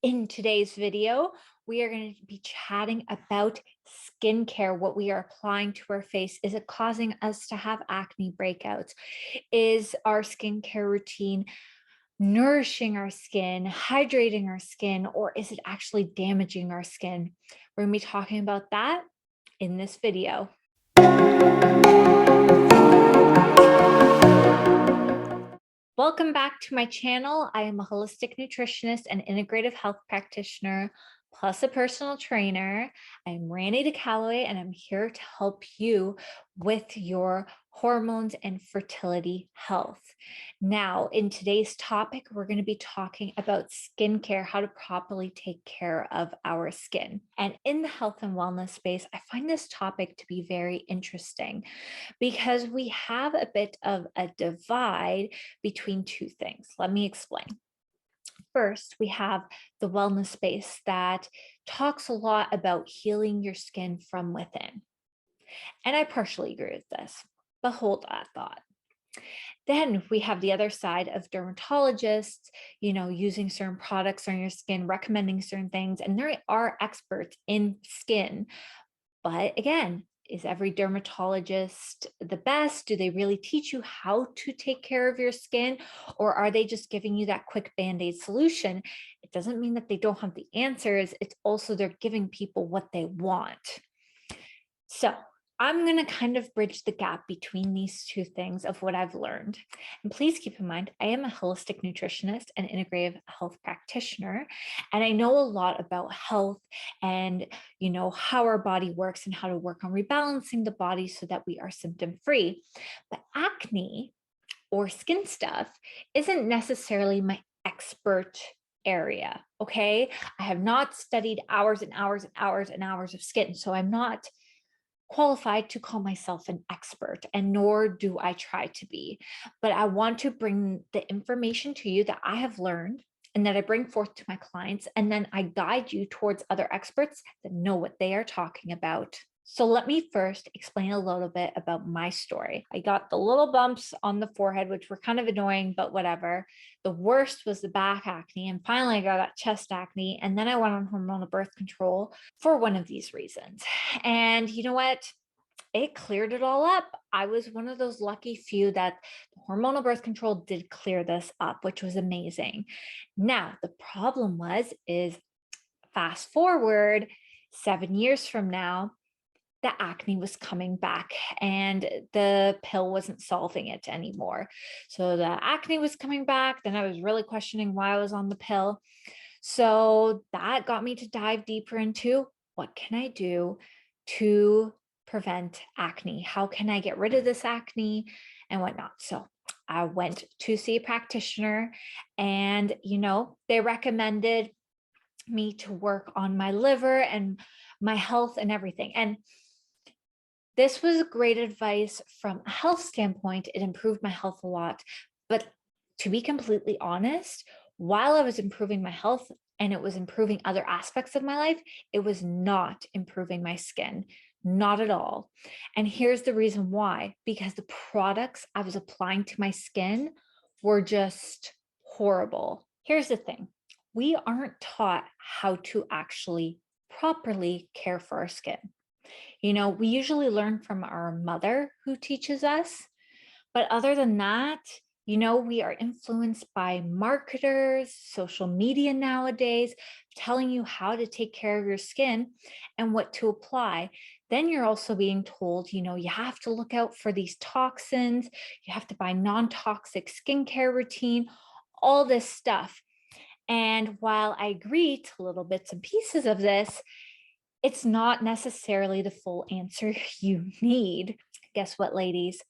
In today's video, we are going to be chatting about skincare, what we are applying to our face. Is it causing us to have acne breakouts? Is our skincare routine nourishing our skin, hydrating our skin, or is it actually damaging our skin? We're going to be talking about that in this video. Welcome back to my channel. I am a holistic nutritionist and integrative health practitioner, plus a personal trainer. I'm Randy DeCalloway, and I'm here to help you with your hormones and fertility health. Now, in today's topic, we're going to be talking about skincare, how to properly take care of our skin. And in the health and wellness space, I find this topic to be very interesting because we have a bit of a divide between two things. Let me explain. First, we have the wellness space that talks a lot about healing your skin from within. And I partially agree with this, but hold that thought. Then we have the other side of dermatologists, using certain products on your skin, recommending certain things, and there are experts in skin. But again, is every dermatologist the best? Do they really teach you how to take care of your skin? Or are they just giving you that quick band-aid solution? It doesn't mean that they don't have the answers. It's also they're giving people what they want. So I'm going to kind of bridge the gap between these two things of what I've learned. And please keep in mind, I am a holistic nutritionist and integrative health practitioner, and I know a lot about health and, how our body works and how to work on rebalancing the body so that we are symptom free. But acne or skin stuff isn't necessarily my expert area. Okay. I have not studied hours and hours and hours and hours of skin. So I'm not qualified to call myself an expert, and nor do I try to be. But I want to bring the information to you that I have learned and that I bring forth to my clients, and then I guide you towards other experts that know what they are talking about. So let me first explain a little bit about my story. I got the little bumps on the forehead, which were kind of annoying, but whatever. The worst was the back acne. And finally, I got chest acne. And then I went on hormonal birth control for one of these reasons. And you know what? It cleared it all up. I was one of those lucky few that the hormonal birth control did clear this up, which was amazing. Now, the problem is fast forward 7 years from now, the acne was coming back and the pill wasn't solving it anymore. So the acne was coming back. Then I was really questioning why I was on the pill. So that got me to dive deeper into what can I do to prevent acne? How can I get rid of this acne and whatnot? So I went to see a practitioner, and they recommended me to work on my liver and my health and everything. And this was great advice from a health standpoint. It improved my health a lot. But to be completely honest, while I was improving my health and it was improving other aspects of my life, it was not improving my skin, not at all. And here's the reason why: because the products I was applying to my skin were just horrible. Here's the thing: we aren't taught how to actually properly care for our skin. We usually learn from our mother who teaches us. But other than that, we are influenced by marketers, social media nowadays, telling you how to take care of your skin and what to apply. Then you're also being told, you have to look out for these toxins, you have to buy non-toxic skincare routine, all this stuff. And while I agree to little bits and pieces of this, it's not necessarily the full answer you need. Guess what, ladies?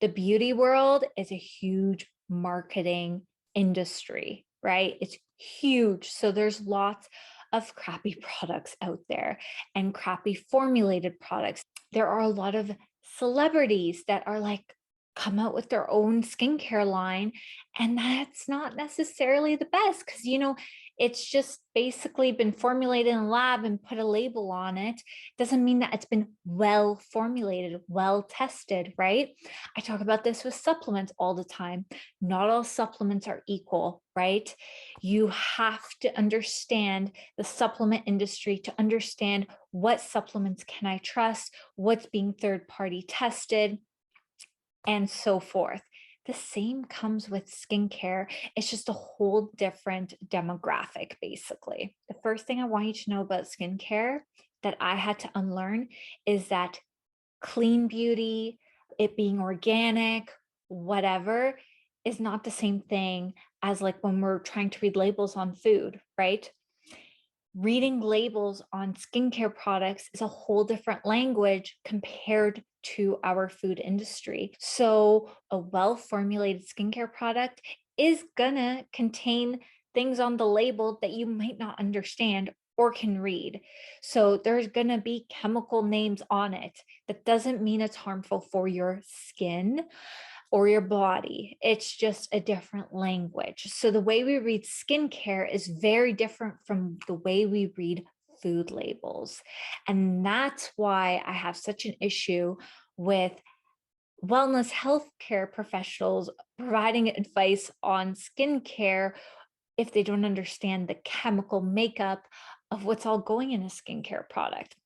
The beauty world is a huge marketing industry, right? It's huge. So there's lots of crappy products out there and crappy formulated products. There are a lot of celebrities that are like, come out with their own skincare line, and that's not necessarily the best because It's just basically been formulated in a lab and put a label on it. Doesn't mean that it's been well formulated, well tested, right? I talk about this with supplements all the time. Not all supplements are equal, right? You have to understand the supplement industry to understand what supplements can I trust, what's being third party tested, and so forth. The same comes with skincare. It's just a whole different demographic, basically. The first thing I want you to know about skincare that I had to unlearn is that clean beauty, it being organic, whatever, is not the same thing as like when we're trying to read labels on food, right? Reading labels on skincare products is a whole different language compared to our food industry. So, a well formulated skincare product is gonna contain things on the label that you might not understand or can read. So, there's gonna be chemical names on it. That doesn't mean it's harmful for your skin or your body. It's just a different language. So the way we read skincare is very different from the way we read food labels. And that's why I have such an issue with wellness healthcare professionals providing advice on skincare if they don't understand the chemical makeup of what's all going in a skincare product.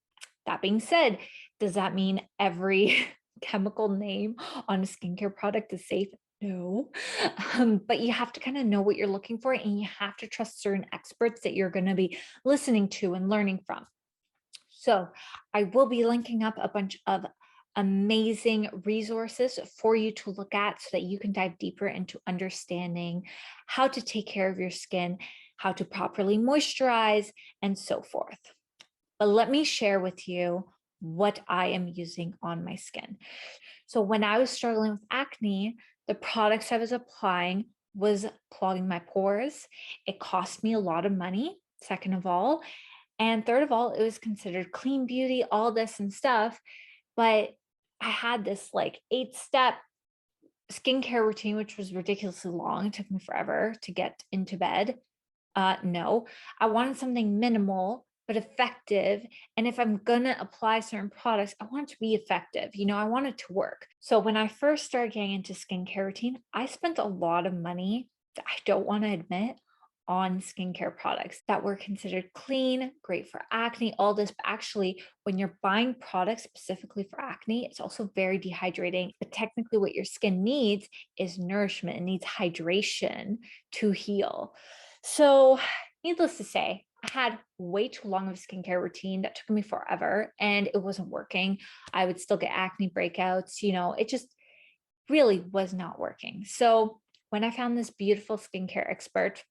That being said, does that mean every chemical name on a skincare product is safe? No. But you have to kind of know what you're looking for and you have to trust certain experts that you're going to be listening to and learning from. So I will be linking up a bunch of amazing resources for you to look at so that you can dive deeper into understanding how to take care of your skin, how to properly moisturize, and so forth. But let me share with you what I am using on my skin. So when I was struggling with acne, the products I was applying was clogging my pores. It cost me a lot of money, second of all. And third of all, it was considered clean beauty, all this and stuff. But I had this like 8-step skincare routine, which was ridiculously long. It took me forever to get into bed. No, I wanted something minimal but effective. And if I'm gonna apply certain products, I want it to be effective. I want it to work. So when I first started getting into skincare routine, I spent a lot of money that I don't want to admit on skincare products that were considered clean, great for acne, all this. But actually, when you're buying products specifically for acne, it's also very dehydrating. But technically, what your skin needs is nourishment, it needs hydration to heal. So, needless to say, I had way too long of a skincare routine that took me forever and it wasn't working. I would still get acne breakouts, it just really was not working. So, when I found this beautiful skincare expert,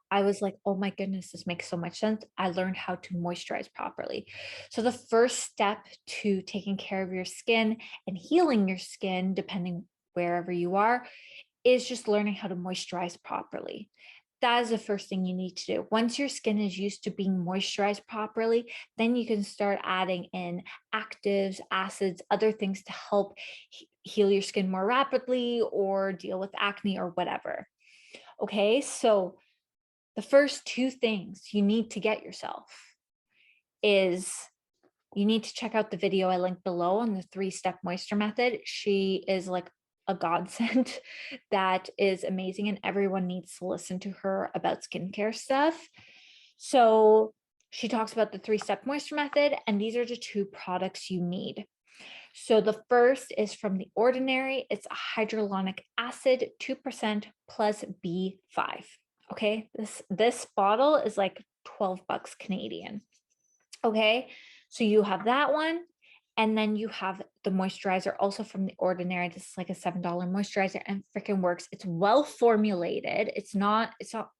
I was like, oh my goodness, this makes so much sense. I learned how to moisturize properly. So, the first step to taking care of your skin and healing your skin, depending wherever you are, is just learning how to moisturize properly. That is the first thing you need to do. Once your skin is used to being moisturized properly, then you can start adding in actives, acids, other things to help heal your skin more rapidly or deal with acne or whatever. Okay, so the first two things you need to get yourself is you need to check out the video I linked below on the 3-step moisture method. She is like a godsend that is amazing, and everyone needs to listen to her about skincare stuff. So she talks about the 3-step moisture method, and these are the 2 products you need. So the first is from The Ordinary. It's a hyaluronic acid, 2% plus B5. Okay, this bottle is like 12 bucks Canadian. Okay, so you have that one. And then you have the moisturizer also from The Ordinary. This is like a $7 moisturizer and freaking works. It's well formulated. It's not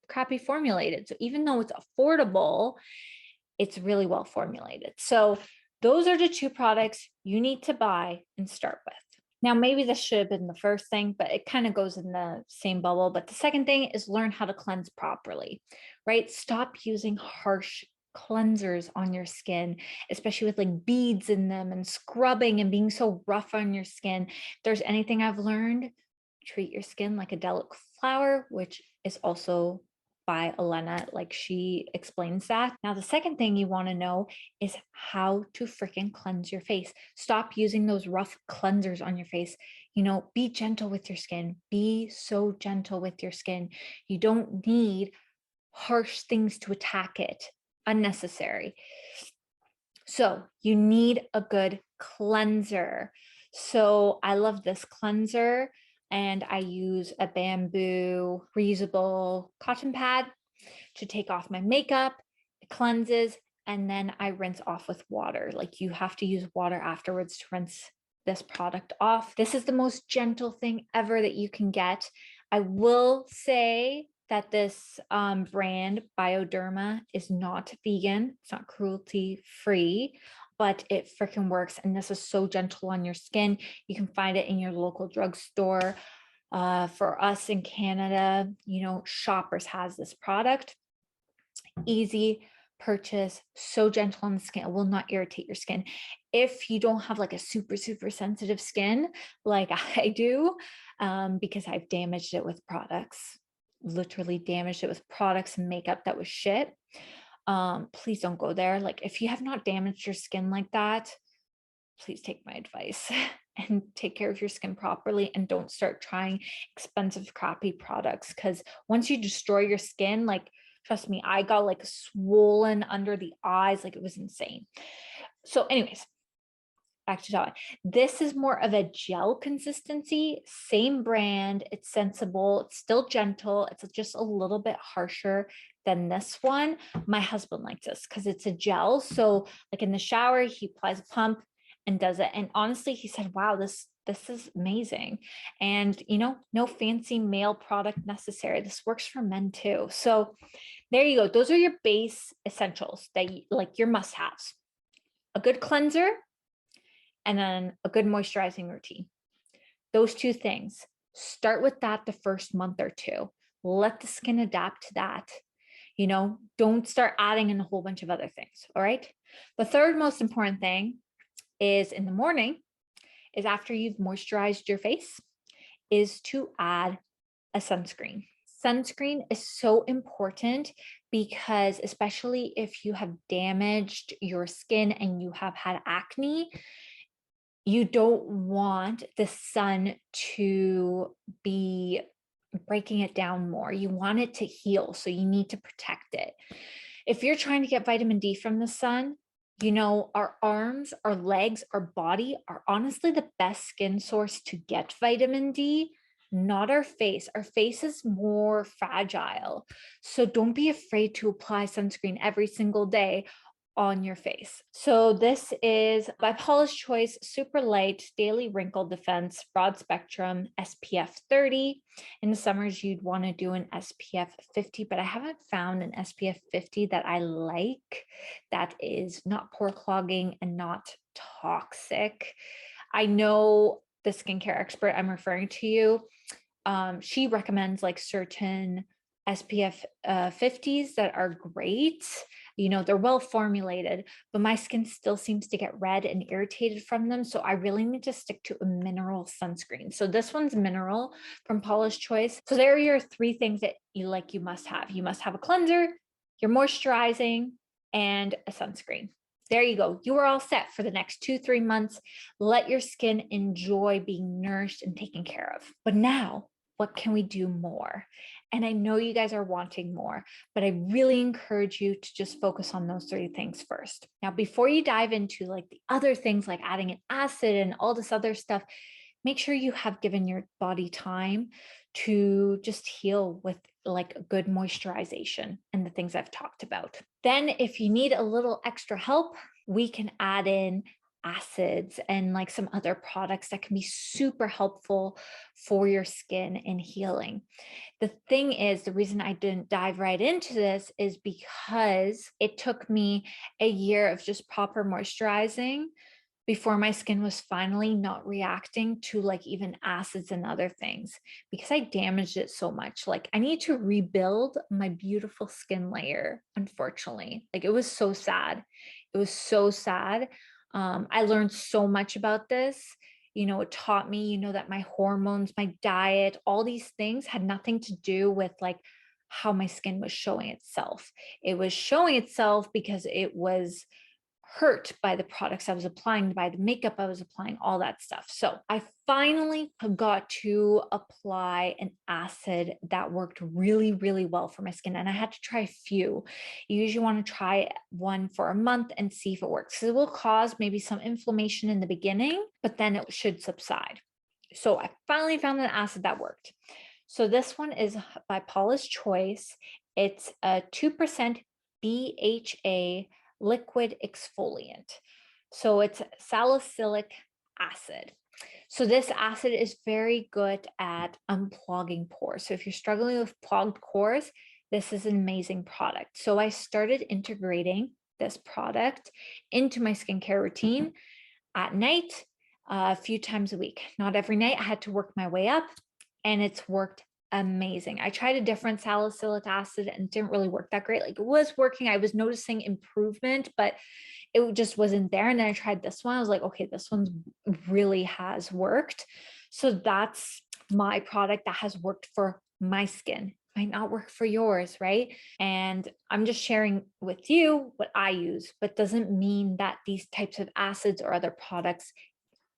crappy formulated. So even though it's affordable, it's really well formulated. So those are the 2 products you need to buy and start with. Now, maybe this should have been the first thing, but it kind of goes in the same bubble. But the second thing is learn how to cleanse properly, right? Stop using harsh cleansers on your skin, especially with like beads in them and scrubbing and being so rough on your skin. If there's anything I've learned, treat your skin like a delicate flower, which is also by Olena. Like she explains that. Now, the second thing you want to know is how to freaking cleanse your face. Stop using those rough cleansers on your face. Be gentle with your skin. Be so gentle with your skin. You don't need harsh things to attack it. Unnecessary. So you need a good cleanser. So I love this cleanser, and I use a bamboo reusable cotton pad to take off my makeup. It cleanses, and then I rinse off with water. Like you have to use water afterwards to rinse this product off. This is the most gentle thing ever that you can get. I will say that this brand Bioderma is not vegan. It's not cruelty free, but it freaking works. And this is so gentle on your skin. You can find it in your local drugstore. For us in Canada, Shoppers has this product. Easy purchase, so gentle on the skin. It will not irritate your skin. If you don't have like a super, super sensitive skin like I do, because I've damaged it with products, literally damaged it with products and makeup that was shit. Please don't go there. Like if you have not damaged your skin like that, please take my advice and take care of your skin properly, and don't start trying expensive, crappy products. Because once you destroy your skin, like, trust me, I got like swollen under the eyes. Like it was insane. So anyways, back to Java. This is more of a gel consistency, same brand. It's sensible. It's still gentle. It's just a little bit harsher than this one. My husband likes this because it's a gel. So like in the shower, he applies a pump and does it. And honestly, he said, wow, this is amazing. And no fancy male product necessary. This works for men too. So there you go. Those are your base essentials that like your must-haves. A good cleanser and then a good moisturizing routine. Those two things. Start with that the first month or two. Let the skin adapt to that. Don't start adding in a whole bunch of other things. All right. The third most important thing is in the morning, is after you've moisturized your face, is to add a sunscreen. Sunscreen is so important because especially if you have damaged your skin and you have had acne, you don't want the sun to be breaking it down more. You want it to heal, so you need to protect it. If you're trying to get vitamin D from the sun, our arms, our legs, our body are honestly the best skin source to get vitamin D, not our face. Our face is more fragile. So don't be afraid to apply sunscreen every single day on your face. So this is by Paula's Choice Super Light Daily Wrinkle Defense Broad Spectrum SPF 30. In the summers, you'd want to do an SPF 50, but I haven't found an SPF 50 that I like that is not pore clogging and not toxic. I know the skincare expert I'm referring to you, she recommends like certain SPF 50s that are great. They're well formulated, but my skin still seems to get red and irritated from them. So I really need to stick to a mineral sunscreen. So this one's mineral from Paula's Choice. So there are your three things that you must have. You must have a cleanser, you're moisturizing, and a sunscreen. There you go. You are all set for the next 2-3 months. Let your skin enjoy being nourished and taken care of. But now, what can we do more? And I know you guys are wanting more, but I really encourage you to just focus on those three things first. Now, before you dive into like the other things like adding an acid and all this other stuff, make sure you have given your body time to just heal with like a good moisturization and the things I've talked about. Then if you need a little extra help, we can add in acids and like some other products that can be super helpful for your skin and healing. The thing is, the reason I didn't dive right into this is because it took me a year of just proper moisturizing before my skin was finally not reacting to like even acids and other things, because I damaged it so much. Like I need to rebuild my beautiful skin layer, unfortunately. Like it was so sad. It was so sad. I learned so much about this. It taught me, that my hormones, my diet, all these things had nothing to do with like how my skin was showing itself. It was showing itself because it was hurt by the products I was applying, by the makeup I was applying, all that stuff. So I finally got to apply an acid that worked really, really well for my skin. And I had to try a few. You usually want to try one for a month and see if it works. It will cause maybe some inflammation in the beginning, but then it should subside. So I finally found an acid that worked. So this one is by Paula's Choice. It's a 2% BHA liquid exfoliant. So it's salicylic acid. So this acid is very good at unclogging pores. So if you're struggling with clogged pores, this is an amazing product. So I started integrating this product into my skincare routine at night, a few times a week. Not every night. I had to work my way up, and it's worked amazing. I tried a different salicylic acid and it didn't really work that great. Like, it was working. I was noticing improvement, but it just wasn't there. And then I tried this one. I was like, okay, this one really has worked. So that's my product that has worked for my skin. Might not work for yours, right? And I'm just sharing with you what I use, but doesn't mean that these types of acids or other products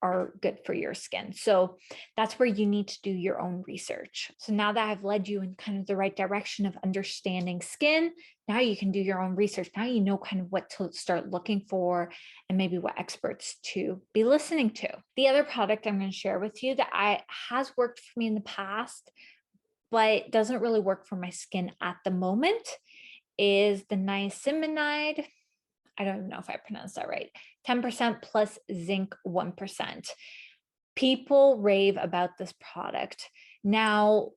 are good for your skin. So that's where you need to do your own research. So now that I've led you in kind of the right direction of understanding skin, now you can do your own research. Now you know kind of what to start looking for and maybe what experts to be listening to. The other product I'm going to share with you that has worked for me in the past, but doesn't really work for my skin at the moment, is the niacinamide. I don't even know if I pronounced that right. 10% plus zinc 1%. People rave about this product. Now,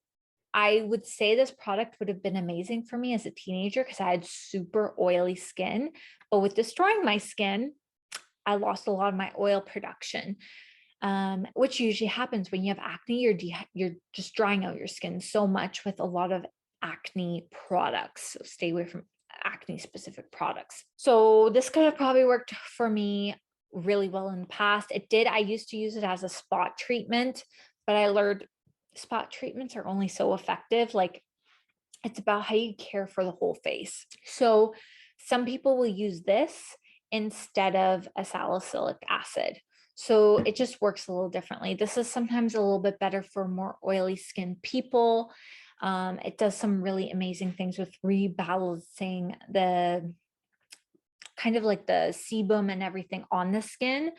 I would say this product would have been amazing for me as a teenager because I had super oily skin. But with destroying my skin, I lost a lot of my oil production, which usually happens when you have acne. You're just drying out your skin so much with a lot of acne products. So stay away from acne specific products. So this could have probably worked for me really well in the past. It did. I used to use it as a spot treatment, but I learned spot treatments are only so effective. Like, it's about how you care for the whole face. So some people will use this instead of a salicylic acid. So it just works a little differently. This is sometimes a little bit better for more oily skin people. It does some really amazing things with rebalancing the kind of like the sebum and everything on the skin.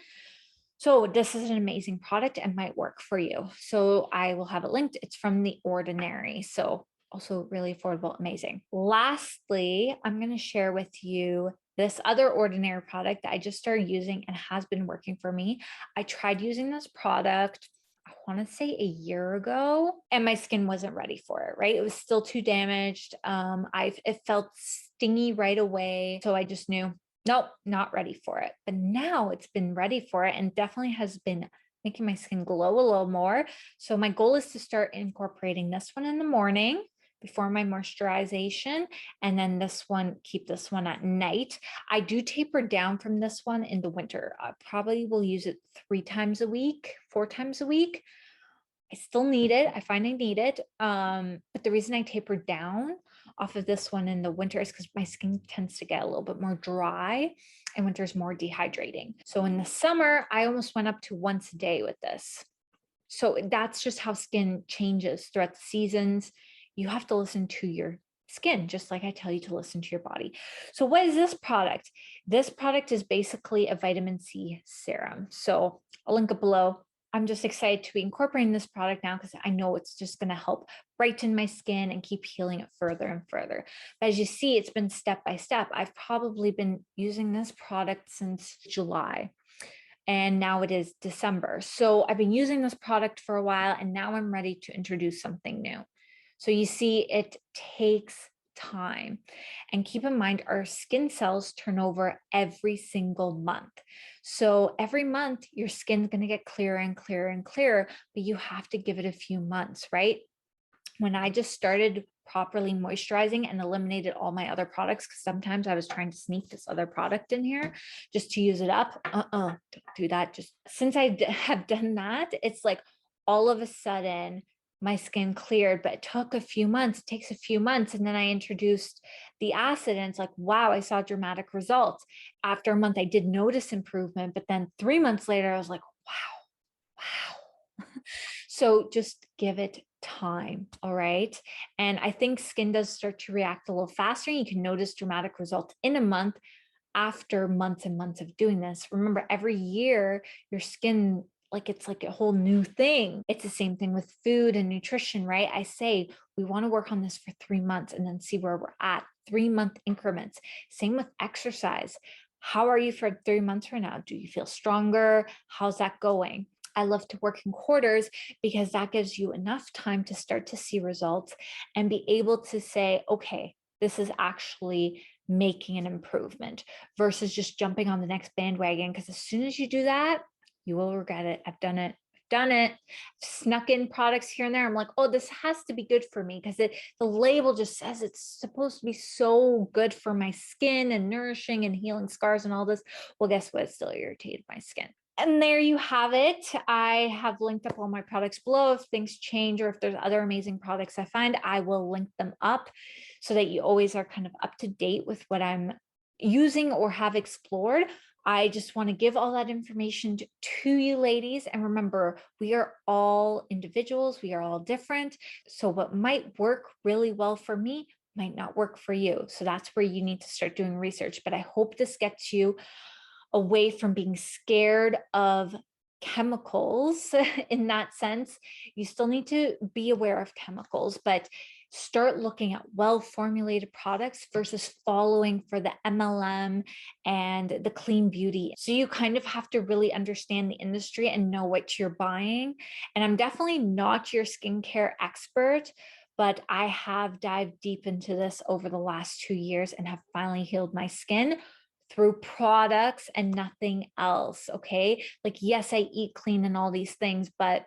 So this is an amazing product and might work for you. So I will have it linked. It's from The Ordinary. So also really affordable, amazing. Lastly, I'm going to share with you this other Ordinary product that I just started using and has been working for me. I tried using this product, I want to say a year ago, and my skin wasn't ready for it, right? It was still too damaged. It felt stingy right away. So I just knew, nope, not ready for it. But now it's been ready for it and definitely has been making my skin glow a little more. So my goal is to start incorporating this one in the morning before my moisturization, and then keep this one at night. I do taper down from this one in the winter. I probably will use it 3 times a week, 4 times a week. I still need it. I find I need it. But the reason I taper down off of this one in the winter is because my skin tends to get a little bit more dry and winter is more dehydrating. So in the summer, I almost went up to once a day with this. So that's just how skin changes throughout the seasons. You have to listen to your skin, just like I tell you to listen to your body. So what is this product? This product is basically a vitamin C serum. So I'll link it below. I'm just excited to be incorporating this product now because I know it's just going to help brighten my skin and keep healing it further and further. But as you see, it's been step by step. I've probably been using this product since July. And now it is December. So I've been using this product for a while and now I'm ready to introduce something new. So you see, it takes time. And keep in mind, our skin cells turn over every single month. So every month, your skin's going to get clearer and clearer and clearer, but you have to give it a few months, right? When I just started properly moisturizing and eliminated all my other products, because sometimes I was trying to sneak this other product in here just to use it up. Don't do that. Just since I have done that, it's like all of a sudden my skin cleared, but it took a few months. It takes a few months. And then I introduced the acid and it's like, wow, I saw dramatic results. After a month, I did notice improvement, but then 3 months later, I was like, wow. So just give it time. All right. And I think skin does start to react a little faster. You can notice dramatic results in a month after months and months of doing this. Remember, every year, your skin, like it's like a whole new thing. It's the same thing with food and nutrition, right? I say we want to work on this for 3 months and then see where we're at, 3-month increments. Same with exercise. How are you for 3 months from now? Do you feel stronger? How's that going? I love to work in quarters because that gives you enough time to start to see results and be able to say, okay, this is actually making an improvement versus just jumping on the next bandwagon. Because as soon as you do that, you will regret it. I've done it. I've snuck in products here and there. I'm like, oh, this has to be good for me because the label just says it's supposed to be so good for my skin and nourishing and healing scars and all this. Well, guess what? It still irritated my skin. And there you have it. I have linked up all my products below. If things change or if there's other amazing products I find, I will link them up so that you always are kind of up to date with what I'm using or have explored. I just want to give all that information to you ladies. And remember, we are all individuals. We are all different. So what might work really well for me might not work for you. So that's where you need to start doing research. But I hope this gets you away from being scared of chemicals in that sense. You still need to be aware of chemicals, but start looking at well-formulated products versus following for the MLM and the clean beauty. So you kind of have to really understand the industry and know what you're buying. And I'm definitely not your skincare expert, but I have dived deep into this over the last 2 years and have finally healed my skin through products and nothing else. Okay. Like, yes, I eat clean and all these things, but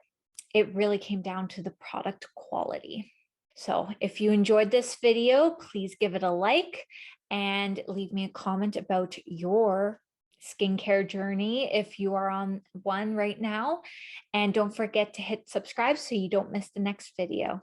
it really came down to the product quality. So if you enjoyed this video, please give it a like and leave me a comment about your skincare journey if you are on one right now. And don't forget to hit subscribe so you don't miss the next video.